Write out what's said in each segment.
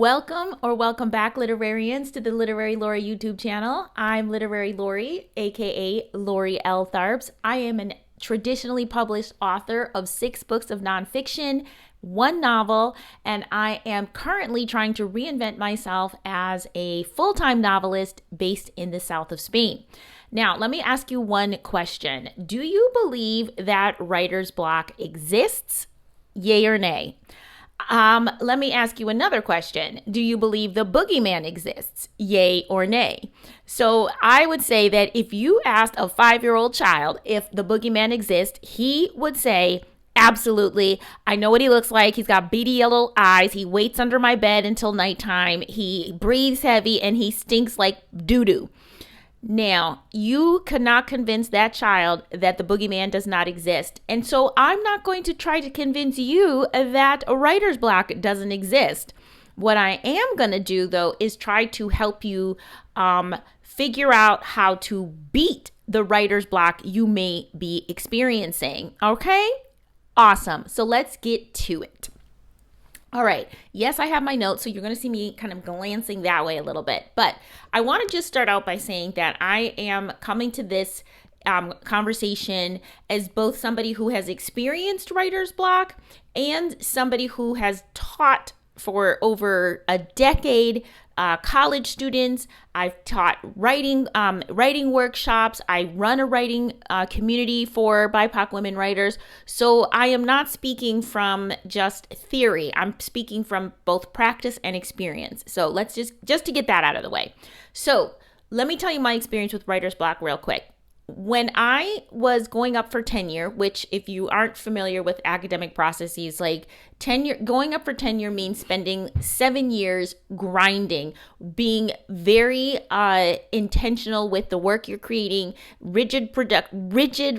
Welcome back, literarians, to the Literary Lori YouTube channel. I'm Literary Lori, aka Lori L. Tharbs. I am a traditionally published author of 6 books of nonfiction, 1 novel, and I am currently trying to reinvent myself as a full-time novelist based in the south of Spain. Now, let me ask you one question. Do you believe that writer's block exists? Yay or nay? Let me ask you another question. Do you believe the boogeyman exists? Yay or nay? So I would say that if you asked a 5-year-old child if the boogeyman exists, he would say, absolutely. I know what he looks like. He's got beady yellow eyes. He waits under my bed until nighttime. He breathes heavy and he stinks like doo-doo. Now, you could not convince that child that the boogeyman does not exist. And so I'm not going to try to convince you that a writer's block doesn't exist. What I am going to do, though, is try to help you figure out how to beat the writer's block you may be experiencing. Okay? Awesome. So let's get to it. All right. Yes, I have my notes, so you're going to see me kind of glancing that way a little bit. But I want to just start out by saying that I am coming to this conversation as both somebody who has experienced writer's block and somebody who has taught for over a decade college students. I've taught writing workshops. I run a writing community for BIPoC women writers. So I am not speaking from just theory. I'm speaking from both practice and experience. So let's just to get that out of the way. So let me tell you my experience with writer's block real quick. When I was going up for tenure, which if you aren't familiar with academic processes, like tenure, going up for tenure means spending 7 years grinding, being very intentional with the work you're creating, rigid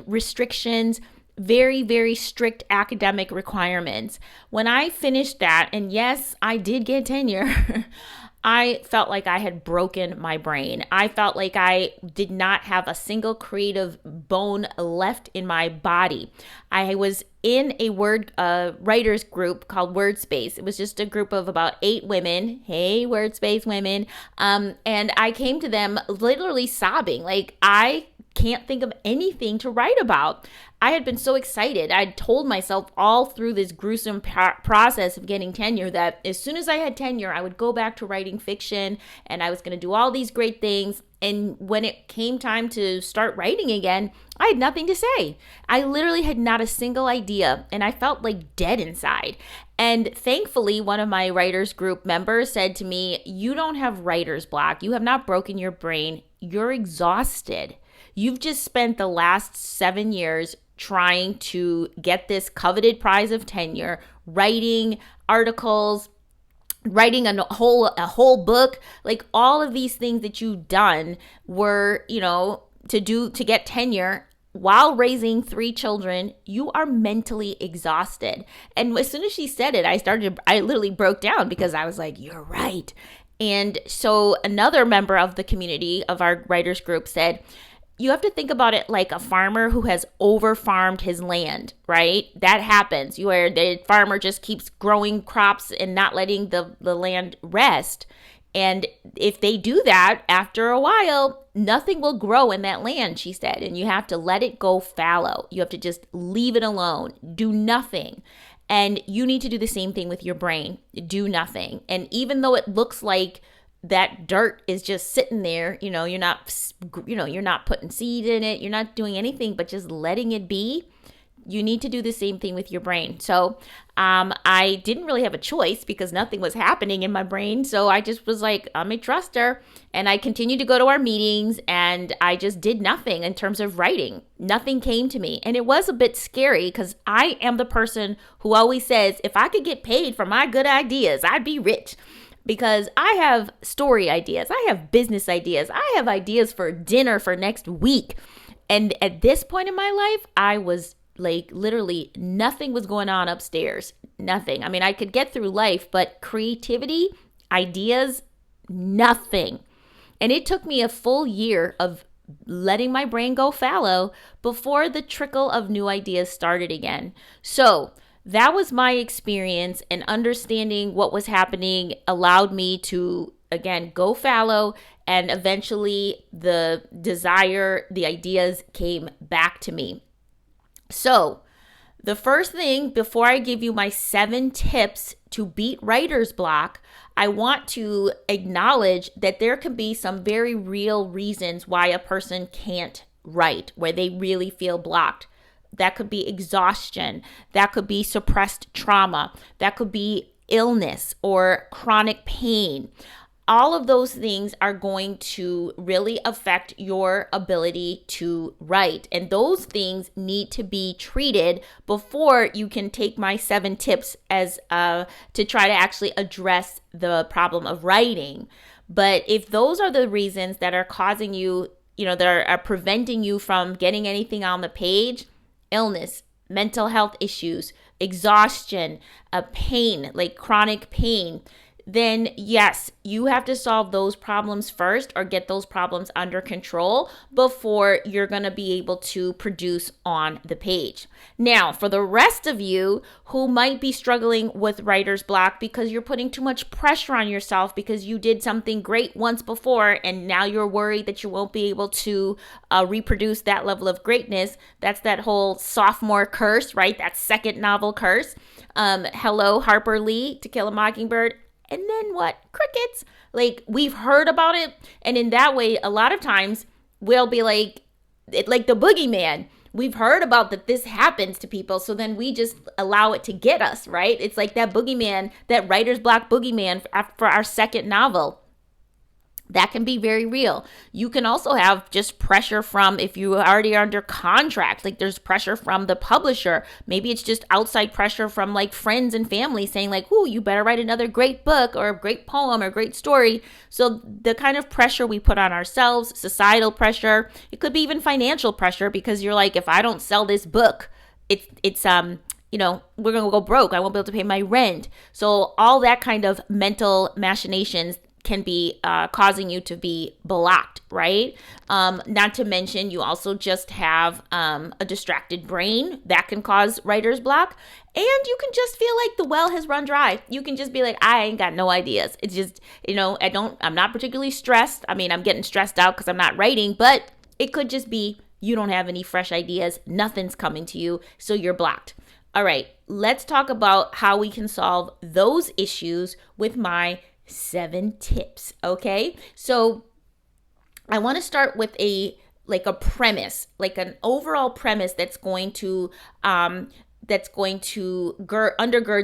restrictions, very, very strict academic requirements. When I finished that, and yes, I did get tenure, I felt like I had broken my brain. I felt like I did not have a single creative bone left in my body. I was in a writers group called Wordspace. It was just a group of about 8 women. Hey, Wordspace women. And I came to them literally sobbing. Like, I can't think of anything to write about. I had been so excited. I'd told myself all through this gruesome process of getting tenure that as soon as I had tenure, I would go back to writing fiction and I was going to do all these great things. And when it came time to start writing again, I had nothing to say. I literally had not a single idea and I felt like dead inside. And thankfully, one of my writers group members said to me, "You don't have writer's block. You have not broken your brain. You're exhausted. You've just spent the last 7 years trying to get this coveted prize of tenure, writing articles, writing a whole book. Like, all of these things that you've done were, to get tenure while raising 3 children. You are mentally exhausted." And as soon as she said it, I literally broke down because I was like, you're right. And so another member of the community of our writers group said, you have to think about it like a farmer who has over-farmed his land, right? That happens where the farmer just keeps growing crops and not letting the land rest. And if they do that, after a while, nothing will grow in that land, she said. And you have to let it go fallow. You have to just leave it alone. Do nothing. And you need to do the same thing with your brain. Do nothing. And even though it looks like that dirt is just sitting there, you're not putting seed in it, you're not doing anything but just letting it be, you need to do the same thing with your brain. So I didn't really have a choice because nothing was happening in my brain. So I just was like, I'm a truster. And I continued to go to our meetings and I just did nothing in terms of writing. Nothing came to me. And it was a bit scary because I am the person who always says, if I could get paid for my good ideas, I'd be rich. Because I have story ideas, I have business ideas, I have ideas for dinner for next week. And at this point in my life, I was like, literally nothing was going on upstairs. Nothing. I mean, I could get through life, but creativity, ideas, nothing. And it took me a full year of letting my brain go fallow before the trickle of new ideas started again. So that was my experience, and understanding what was happening allowed me to, again, go fallow, and eventually the ideas came back to me. So the first thing, before I give you my 7 tips to beat writer's block, I want to acknowledge that there can be some very real reasons why a person can't write, where they really feel blocked. That could be exhaustion. That could be suppressed trauma. That could be illness or chronic pain. All of those things are going to really affect your ability to write. And those things need to be treated before you can take my 7 tips as to try to actually address the problem of writing. But if those are the reasons that are causing you, that are preventing you from getting anything on the page, illness, mental health issues, exhaustion, pain, like chronic pain, then yes, you have to solve those problems first, or get those problems under control before you're going to be able to produce on the page. Now, for the rest of you who might be struggling with writer's block because you're putting too much pressure on yourself because you did something great once before and now you're worried that you won't be able to reproduce that level of greatness, that's that whole sophomore curse, right? That second novel curse. Hello, Harper Lee, To Kill a Mockingbird. And then what? Crickets. Like, we've heard about it. And in that way, a lot of times we'll be like the boogeyman. We've heard about that this happens to people. So then we just allow it to get us, right? It's like that boogeyman, that writer's block boogeyman for our second novel. That can be very real. You can also have just pressure from, if you already are under contract, like there's pressure from the publisher. Maybe it's just outside pressure from like friends and family saying like, ooh, you better write another great book or a great poem or great story. So the kind of pressure we put on ourselves, societal pressure, it could be even financial pressure, because you're like, if I don't sell this book, it's we're going to go broke. I won't be able to pay my rent. So all that kind of mental machinations can be causing you to be blocked, right? Not to mention, you also just have a distracted brain that can cause writer's block. And you can just feel like the well has run dry. You can just be like, I ain't got no ideas. It's just, I'm not particularly stressed. I mean, I'm getting stressed out because I'm not writing, but it could just be you don't have any fresh ideas. Nothing's coming to you, so you're blocked. All right, let's talk about how we can solve those issues with my 7 tips. Okay, so I want to start with a premise, like an overall premise that's going to undergird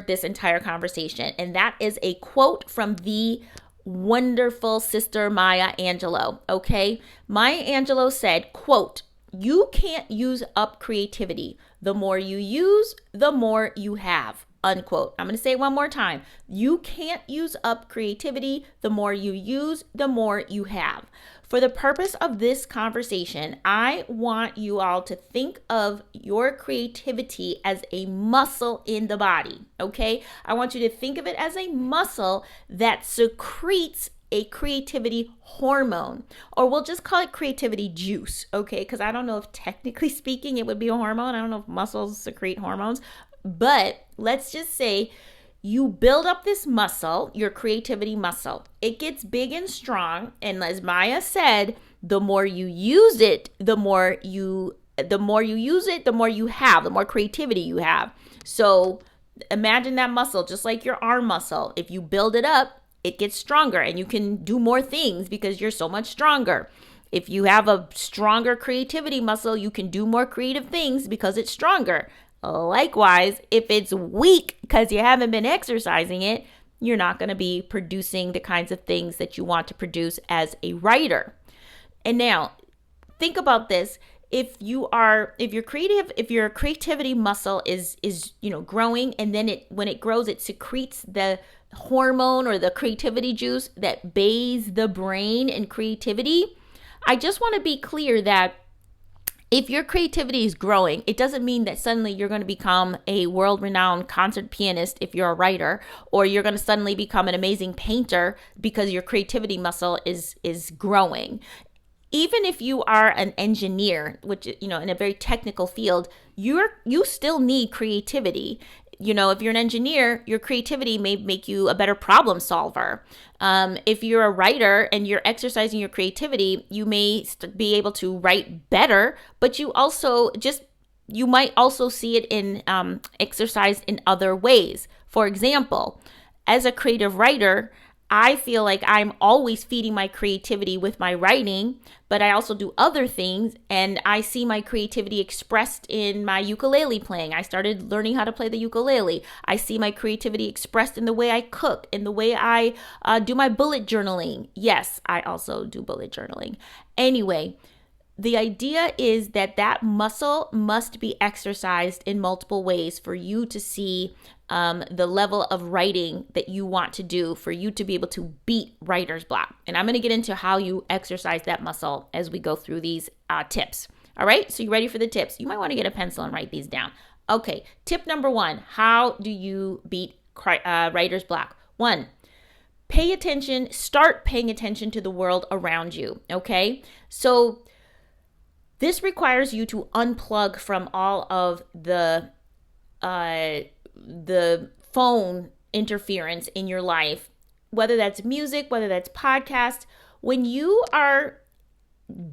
this entire conversation, and that is a quote from the wonderful sister Maya Angelou. Okay, Maya Angelou said, quote, "You can't use up creativity. The more you use, the more you have." Unquote. I'm going to say it one more time. You can't use up creativity. The more you use, the more you have. For the purpose of this conversation, I want you all to think of your creativity as a muscle in the body, okay? I want you to think of it as a muscle that secretes a creativity hormone, or we'll just call it creativity juice, okay? Because I don't know if technically speaking it would be a hormone. I don't know if muscles secrete hormones, but let's just say you build up this muscle, your creativity muscle. It gets big and strong, and as Maya said, the more you use it, the more you use it, the more you have, the more creativity you have. So imagine that muscle, just like your arm muscle. If you build it up, it gets stronger and you can do more things because you're so much stronger. If you have a stronger creativity muscle, you can do more creative things because it's stronger. Likewise, if it's weak because you haven't been exercising it, you're not going to be producing the kinds of things that you want to produce as a writer. And now, think about this. If your creativity muscle is growing, and then when it grows, it secretes the hormone or the creativity juice that bathes the brain in creativity. I just want to be clear that if your creativity is growing, it doesn't mean that suddenly you're going to become a world-renowned concert pianist if you're a writer, or you're going to suddenly become an amazing painter because your creativity muscle is growing. Even if you are an engineer, which, in a very technical field, you still need creativity. if you're an engineer, your creativity may make you a better problem solver. If you're a writer and you're exercising your creativity, you may be able to write better, but you might also see it in exercised in other ways. For example, as a creative writer, I feel like I'm always feeding my creativity with my writing, but I also do other things, and I see my creativity expressed in my ukulele playing. I started learning how to play the ukulele. I see my creativity expressed in the way I cook, in the way I do my bullet journaling. Yes, I also do bullet journaling. Anyway, the idea is that muscle must be exercised in multiple ways for you to see the level of writing that you want to do, for you to be able to beat writer's block. And I'm going to get into how you exercise that muscle as we go through these tips. All right, so you ready for the tips? You might want to get a pencil and write these down. Okay, tip number 1, how do you beat writer's block? 1, start paying attention to the world around you, okay? So this requires you to unplug from all of the phone interference in your life, whether that's music, whether that's podcast. When you are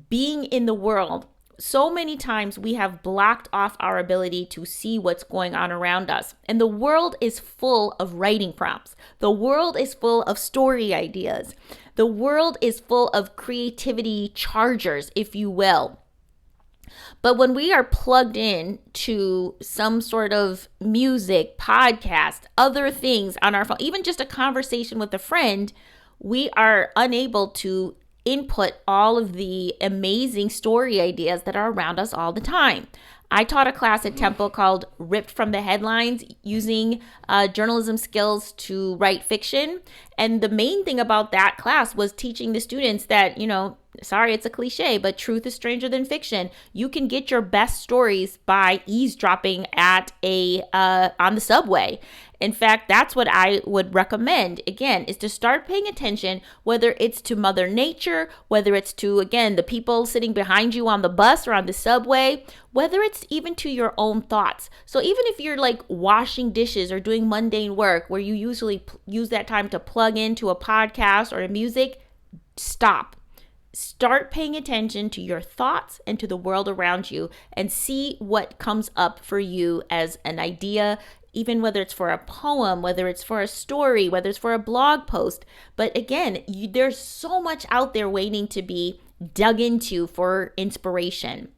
being in the world, so many times we have blocked off our ability to see what's going on around us. And the world is full of writing prompts. The world is full of story ideas. The world is full of creativity chargers, if you will. But when we are plugged in to some sort of music, podcast, other things on our phone, even just a conversation with a friend, we are unable to input all of the amazing story ideas that are around us all the time. I taught a class at Temple called Ripped from the Headlines, using journalism skills to write fiction. And the main thing about that class was teaching the students that, sorry, it's a cliche, but truth is stranger than fiction. You can get your best stories by eavesdropping at on the subway. In fact, that's what I would recommend, again, is to start paying attention, whether it's to Mother Nature, whether it's to, again, the people sitting behind you on the bus or on the subway, whether it's even to your own thoughts. So even if you're like washing dishes or doing mundane work where you usually use that time to plug into a podcast or a music, stop. Start paying attention to your thoughts and to the world around you and see what comes up for you as an idea, even whether it's for a poem, whether it's for a story, whether it's for a blog post. But again, there's so much out there waiting to be dug into for inspiration.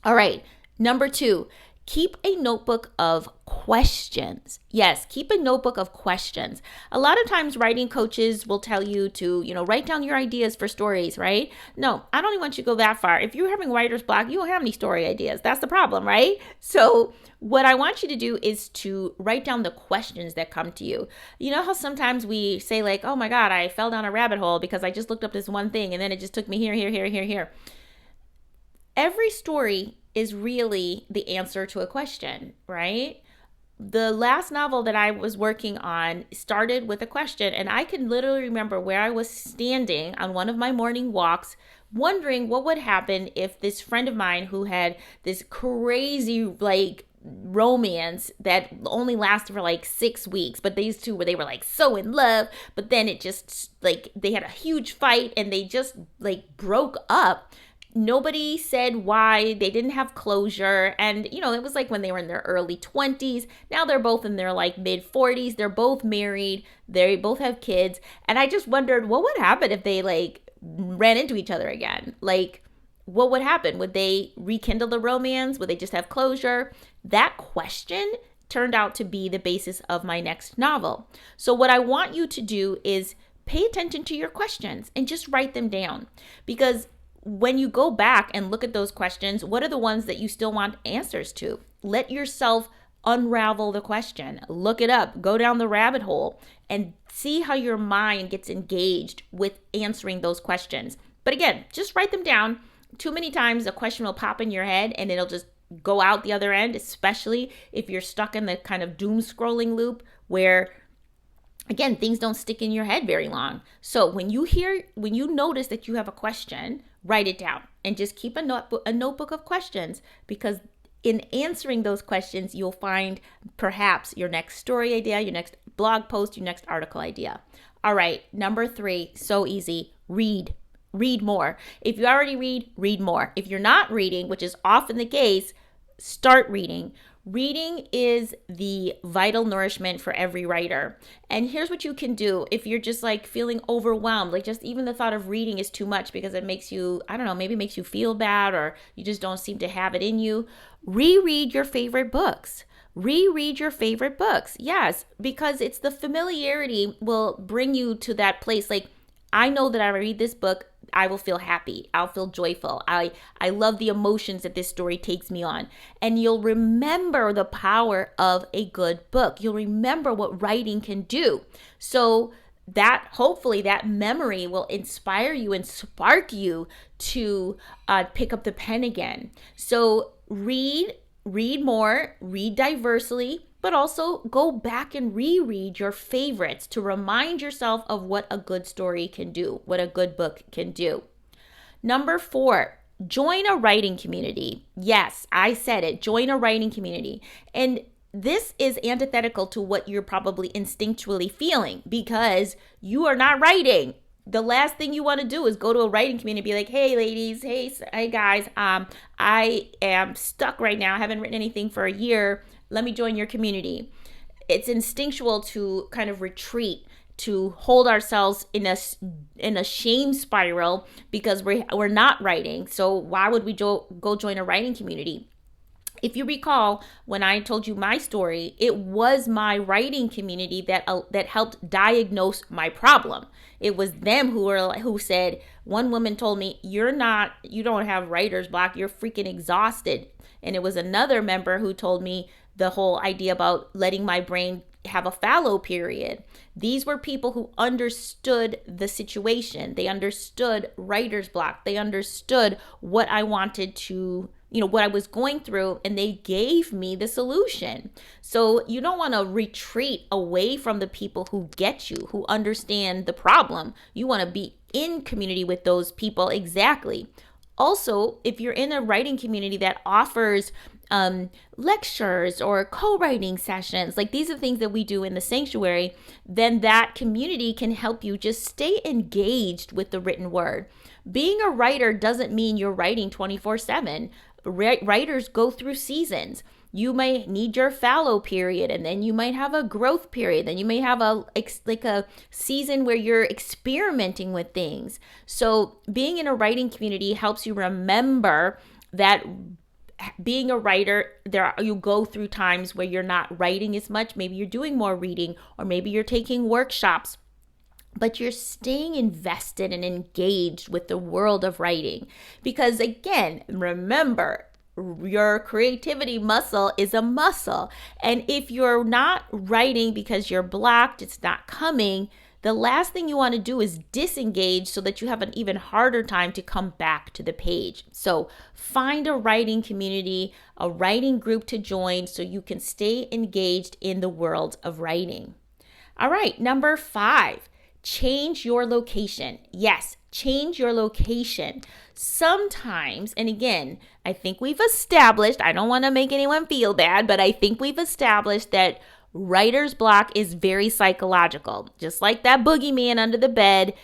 All right, number 2, keep a notebook of questions. Yes, keep a notebook of questions. A lot of times writing coaches will tell you to, write down your ideas for stories, right? No, I don't even want you to go that far. If you're having writer's block, you don't have any story ideas. That's the problem, right? So what I want you to do is to write down the questions that come to you. You know how sometimes we say like, oh my God, I fell down a rabbit hole because I just looked up this one thing and then it just took me here. Every story is really the answer to a question, right? The last novel that I was working on started with a question, and I can literally remember where I was standing on one of my morning walks, wondering what would happen if this friend of mine who had this crazy romance that only lasted for 6 weeks, but these two they were so in love, but then it just they had a huge fight and they just broke up. Nobody said why. They didn't have closure. And, it was when they were in their early 20s. Now they're both in their mid 40s. They're both married. They both have kids. And I just wondered what would happen if they ran into each other again. What would happen? Would they rekindle the romance? Would they just have closure? That question turned out to be the basis of my next novel. So what I want you to do is pay attention to your questions and just write them down, because when you go back and look at those questions, what are the ones that you still want answers to? Let yourself unravel the question, look it up, go down the rabbit hole, and see how your mind gets engaged with answering those questions. But again, just write them down. Too many times a question will pop in your head and it'll just go out the other end, especially if you're stuck in the kind of doom scrolling loop where, again, things don't stick in your head very long. So when you notice that you have a question, write it down and just keep a notebook of questions, because in answering those questions, you'll find perhaps your next story idea, your next blog post, your next article idea. All right, number 3, so easy, read. Read more. If you already read, read more. If you're not reading, which is often the case, start reading. Reading is the vital nourishment for every writer. And here's what you can do if you're just like feeling overwhelmed, like just even the thought of reading is too much because it makes you, I don't know, maybe it makes you feel bad or you just don't seem to have it in you. Reread your favorite books. Reread your favorite books. Yes, because it's the familiarity will bring you to that place. Like, I know that I read this book, I will feel happy. I'll feel joyful. I love the emotions that this story takes me on. And you'll remember the power of a good book. You'll remember what writing can do. So that hopefully that memory will inspire you and spark you to pick up the pen again. So read more, read diversely, but also go back and reread your favorites to remind yourself of what a good story can do, what a good book can do. Number 4, join a writing community. Yes, I said it, join a writing community. And this is antithetical to what you're probably instinctually feeling because you are not writing. The last thing you want to do is go to a writing community and be like, hey ladies, hey guys, I am stuck right now. I haven't written anything for a year. Let me join your community. It's instinctual to kind of retreat, to hold ourselves in a shame spiral because we're not writing. So why would we go join a writing community? If you recall, when I told you my story, it was my writing community that helped diagnose my problem. It was them who said, one woman told me, you don't have writer's block, you're freaking exhausted. And it was another member who told me the whole idea about letting my brain have a fallow period. These were people who understood the situation. They understood writer's block. They understood what I wanted to, what I was going through, and they gave me the solution. So you don't want to retreat away from the people who get you, who understand the problem. You want to be in community with those people. Exactly. Also, if you're in a writing community that offers lectures or co-writing sessions, like these are things that we do in the sanctuary, then that community can help you just stay engaged with the written word. Being a writer doesn't mean you're writing 24/7. Writers go through seasons. You may need your fallow period, and then you might have a growth period. Then you may have a season where you're experimenting with things. So being in a writing community helps you remember that being a writer, you go through times where you're not writing as much. Maybe you're doing more reading, or maybe you're taking workshops, but you're staying invested and engaged with the world of writing. Because again, remember, your creativity muscle is a muscle. And if you're not writing because you're blocked, it's not coming, the last thing you want to do is disengage so that you have an even harder time to come back to the page. So find a writing community, a writing group to join so you can stay engaged in the world of writing. All right, number 5, change your location. Yes, change your location. Sometimes, and again, I think we've established, I don't want to make anyone feel bad, but I think we've established that writer's block is very psychological. Just like that boogeyman under the bed,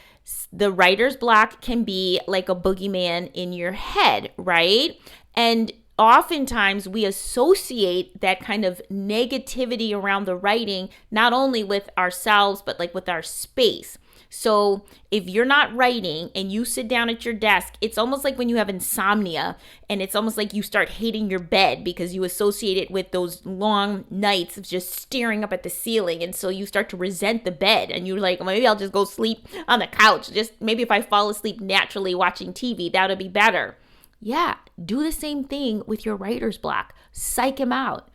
the writer's block can be like a boogeyman in your head, right? And oftentimes we associate that kind of negativity around the writing, not only with ourselves, but like with our space. So if you're not writing and you sit down at your desk, it's almost like when you have insomnia, and it's almost like you start hating your bed because you associate it with those long nights of just staring up at the ceiling. And so you start to resent the bed, and you're like, well, maybe I'll just go sleep on the couch. Just maybe if I fall asleep naturally watching TV, that would be better. Yeah, do the same thing with your writer's block. Psych him out.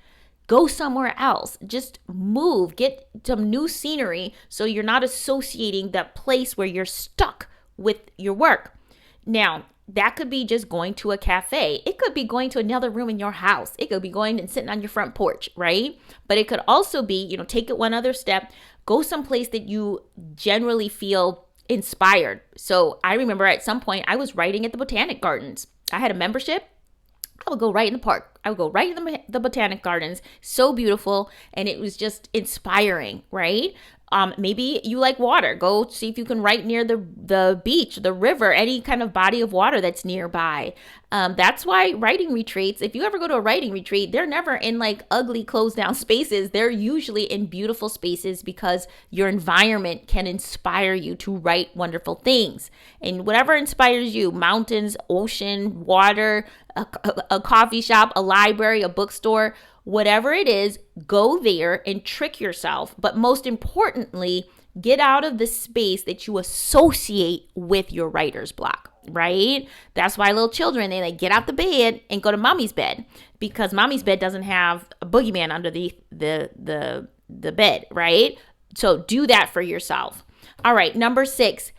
Go somewhere else. Just move. Get some new scenery so you're not associating that place where you're stuck with your work. Now, that could be just going to a cafe. It could be going to another room in your house. It could be going and sitting on your front porch, right? But it could also be, take it one other step. Go someplace that you generally feel inspired. So I remember at some point I was writing at the Botanic Gardens. I had a membership. I would go right in the park. I would go right in the botanic gardens. So beautiful. And it was just inspiring, right? Maybe you like water. Go see if you can write near the beach, the river, any kind of body of water that's nearby. That's why writing retreats, if you ever go to a writing retreat, they're never in like ugly closed down spaces. They're usually in beautiful spaces because your environment can inspire you to write wonderful things. And whatever inspires you, mountains, ocean, water, a coffee shop, a library, a bookstore, whatever it is, go there and trick yourself. But most importantly, get out of the space that you associate with your writer's block, right? That's why little children, they like get out the bed and go to mommy's bed because mommy's bed doesn't have a boogeyman under the bed, right? So do that for yourself. All right, number 6.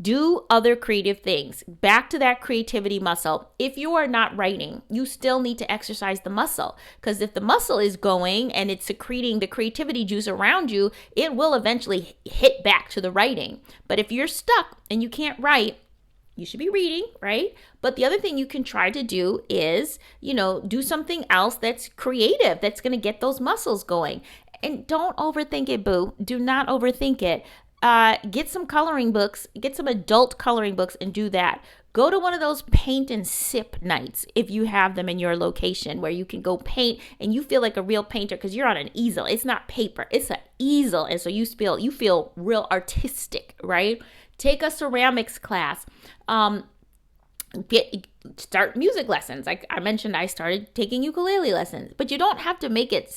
Do other creative things. Back to that creativity muscle. If you are not writing, you still need to exercise the muscle, because if the muscle is going and it's secreting the creativity juice around you, it will eventually hit back to the writing. But if you're stuck and you can't write, you should be reading, right? But the other thing you can try to do is, do something else that's creative, that's going to get those muscles going. And don't overthink it, boo. Do not overthink it. Get some coloring books, get some adult coloring books and do that. Go to one of those paint and sip nights if you have them in your location where you can go paint and you feel like a real painter because you're on an easel. It's not paper, it's an easel. And so you feel real artistic, right? Take a ceramics class. Start music lessons. Like I mentioned, I started taking ukulele lessons, but you don't have to make it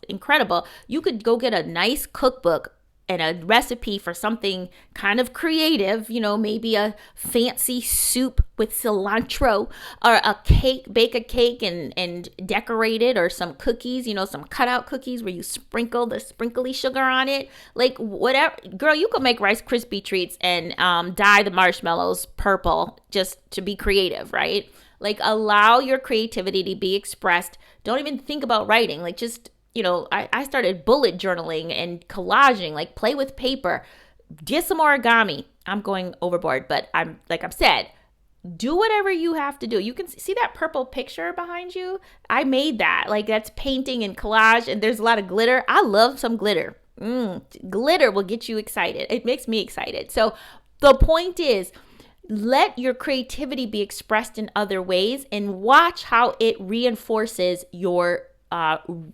incredible. You could go get a nice cookbook and a recipe for something kind of creative, maybe a fancy soup with cilantro, or a cake, bake a cake and decorate it, or some cookies, some cutout cookies where you sprinkle the sprinkly sugar on it. Like whatever, girl, you could make Rice Krispie treats and dye the marshmallows purple just to be creative, right? Like allow your creativity to be expressed. Don't even think about writing. Like just I started bullet journaling and collaging, like play with paper, get some origami. I'm going overboard, but I'm said, do whatever you have to do. You can see that purple picture behind you. I made that. Like that's painting and collage, and there's a lot of glitter. I love some glitter. Glitter will get you excited. It makes me excited. So the point is, let your creativity be expressed in other ways and watch how it reinforces your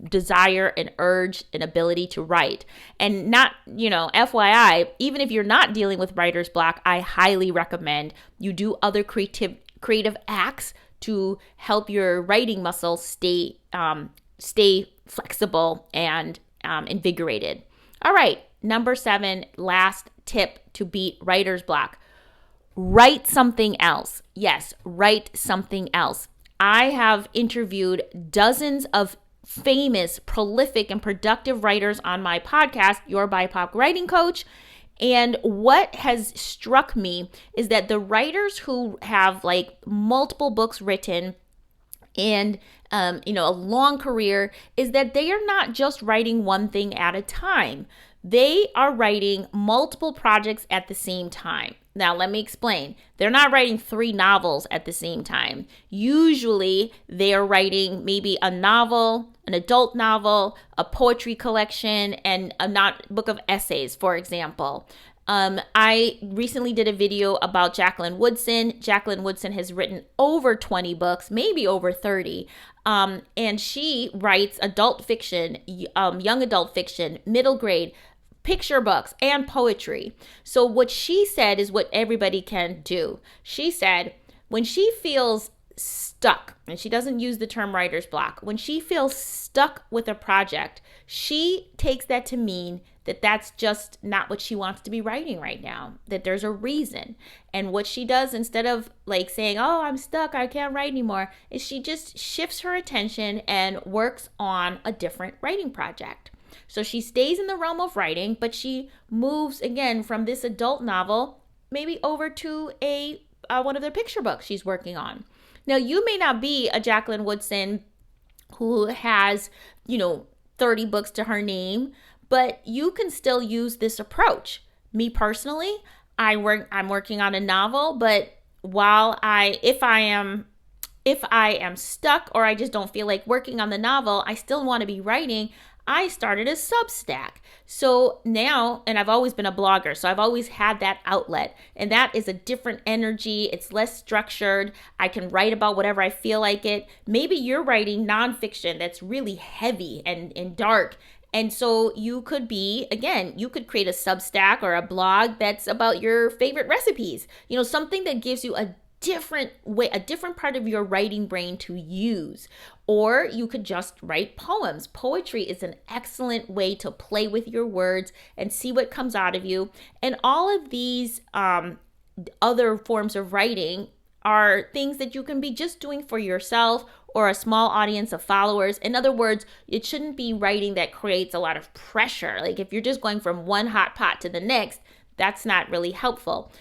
desire and urge and ability to write. And not, FYI, even if you're not dealing with writer's block, I highly recommend you do other creative acts to help your writing muscle stay flexible and invigorated. All right, number 7, last tip to beat writer's block. Write something else. Yes, write something else. I have interviewed dozens of famous, prolific, and productive writers on my podcast, Your BIPoC Writing Coach. And what has struck me is that the writers who have like multiple books written and a long career is that they are not just writing one thing at a time. They are writing multiple projects at the same time. Now, let me explain. They're not writing 3 novels at the same time. Usually, they are writing maybe a novel, an adult novel, a poetry collection, and a book of essays, for example. I recently did a video about Jacqueline Woodson. Jacqueline Woodson has written over 20 books, maybe over 30. And she writes adult fiction, young adult fiction, middle grade, picture books, and poetry. So what she said is what everybody can do. She said when she feels stuck, and she doesn't use the term writer's block, when she feels stuck with a project, she takes that to mean that that's just not what she wants to be writing right now, that there's a reason. And what she does, instead of like saying, oh, I'm stuck, I can't write anymore, is she just shifts her attention and works on a different writing project. So she stays in the realm of writing, but she moves again from this adult novel maybe over to one of their picture books she's working on. Now, you may not be a Jacqueline Woodson who has, 30 books to her name, but you can still use this approach. Me personally, I'm working on a novel, but if I am If I am stuck or I just don't feel like working on the novel, I still want to be writing, I started a Substack. So now, and I've always been a blogger, so I've always had that outlet. And that is a different energy. It's less structured. I can write about whatever I feel like it. Maybe you're writing nonfiction that's really heavy and dark. And so you could be, again, you could create a Substack or a blog that's about your favorite recipes. Something that gives you a different way, a different part of your writing brain to use. Or you could just write poems. Poetry is an excellent way to play with your words and see what comes out of you. And all of these other forms of writing are things that you can be just doing for yourself or a small audience of followers. In other words, it shouldn't be writing that creates a lot of pressure. Like if you're just going from one hot pot to the next, that's not really helpful.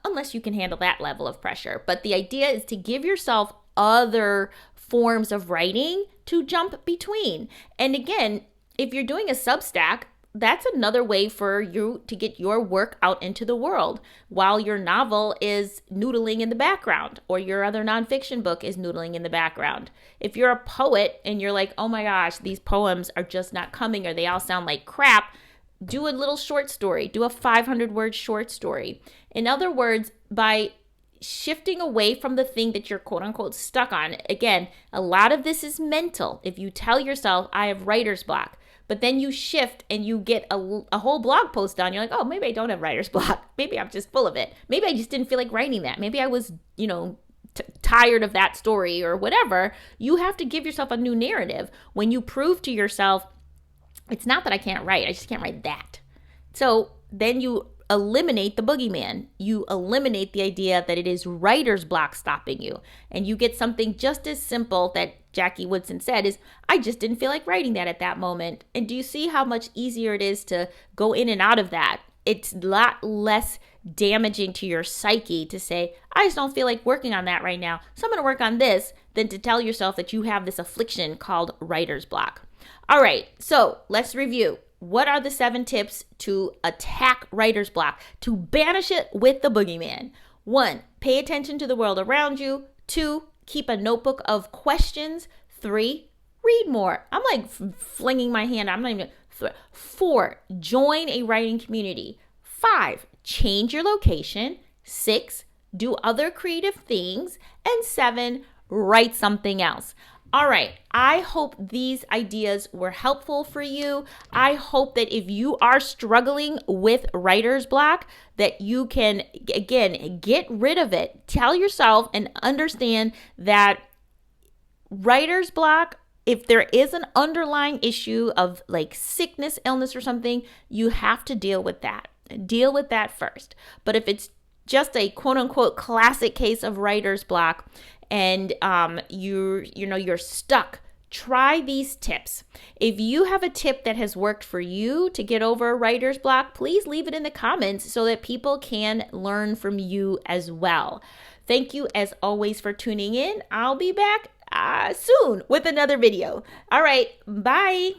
Unless you can handle that level of pressure. But the idea is to give yourself other forms of writing to jump between. And again, if you're doing a Substack, that's another way for you to get your work out into the world while your novel is noodling in the background or your other nonfiction book is noodling in the background. If you're a poet and you're like, oh my gosh, these poems are just not coming or they all sound like crap, do a little short story, do a 500-word short story. In other words, by shifting away from the thing that you're quote unquote stuck on, again, a lot of this is mental. If you tell yourself, I have writer's block, but then you shift and you get a whole blog post done, you're like, oh, maybe I don't have writer's block. Maybe I'm just full of it. Maybe I just didn't feel like writing that. Maybe I was, tired of that story or whatever. You have to give yourself a new narrative. When you prove to yourself, it's not that I can't write, I just can't write that. So then you eliminate the boogeyman. You eliminate the idea that it is writer's block stopping you. And you get something just as simple that Jackie Woodson said is, I just didn't feel like writing that at that moment. And do you see how much easier it is to go in and out of that? It's a lot less damaging to your psyche to say, I just don't feel like working on that right now, so I'm going to work on this, than to tell yourself that you have this affliction called writer's block. All right, so let's review. What are the 7 tips to attack writer's block, to banish it with the boogeyman? 1, pay attention to the world around you. 2, keep a notebook of questions. 3, read more. I'm like flinging my hand. I'm not even. 4, join a writing community. 5, change your location. 6, do other creative things. And 7, write something else. All right, I hope these ideas were helpful for you. I hope that if you are struggling with writer's block, that you can, again, get rid of it. Tell yourself and understand that writer's block, if there is an underlying issue of like sickness, illness, or something, you have to deal with that. Deal with that first. But if it's just a quote unquote classic case of writer's block, and you're stuck, try these tips. If you have a tip that has worked for you to get over writer's block, please leave it in the comments so that people can learn from you as well. Thank you as always for tuning in. I'll be back soon with another video. All right, bye.